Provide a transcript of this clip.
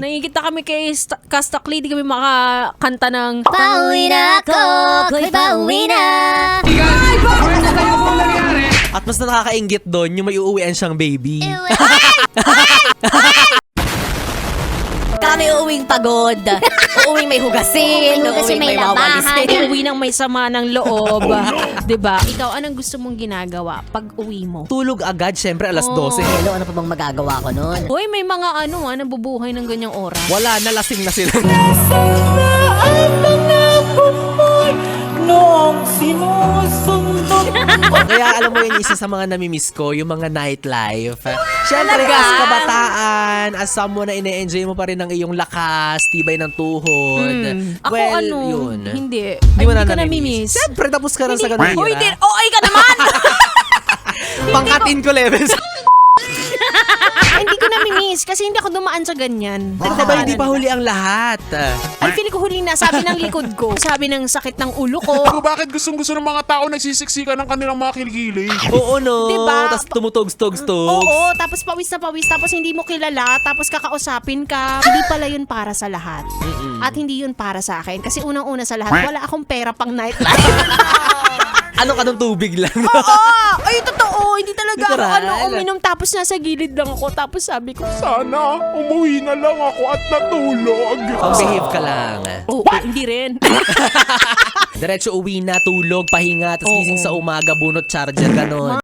Nakikita kami kay Kastakli, di kami makakanta ng Pauwi na ako, ako'y pauwi na. At mas nakakainggit doon, yung may uuwian siyang baby. Kami uuwing pagod. Uuwing may hugasin. Kasi may mawalisin. uwi ng may sama ng loob. Diba? Ikaw, anong gusto mong ginagawa pag uwi mo? Tulog agad, syempre alas 12. Hello, ano pa bang magagawa ko nun? Hoy, may mga nabubuhay ng ganyang oras. Wala, nalasing na sila. Kaya alam mo yun, isa sa mga namimiss ko, yung mga nightlife. Syempre, as kabataan, as someone na ine-enjoy mo pa rin ang iyong lakas, tibay ng tuhod. Ako yun. Hindi. Hindi mo na ko namimiss. namimiss. Syempre, tapos ka na sa ganun. Hoy, OA ka naman! Pangkatin ko levels. Hindi ko namimiss kasi hindi ako dumaan sa ganyan. Ano ba, hindi pa huli ang lahat? Ay, feeling ko huli na. Sabi ng likod ko. Sabi ng sakit ng ulo ko. Pero bakit gustong-gusto ng mga tao nagsisiksikan ng kanilang mga kiligili? Oo, no. Diba? Tapos tumutogs-togs. Oo, tapos pawis na pawis, tapos hindi mo kilala, tapos kakausapin ka. Hindi pala yun para sa lahat. At hindi yun para sa akin. Kasi unang-una sa lahat, wala akong pera pang nightlife. Ano ka nung tubig lang? Oo! Ay, totoo! Hindi talaga Literal. ako uminom, tapos nasa gilid lang ako. Tapos sabi ko, Sana umuwi na lang ako at natulog. Behave ka lang. oh, hindi rin. Diretso uwi na, tulog, pahinga, tapos gising sa umaga, bunot charger, ganon.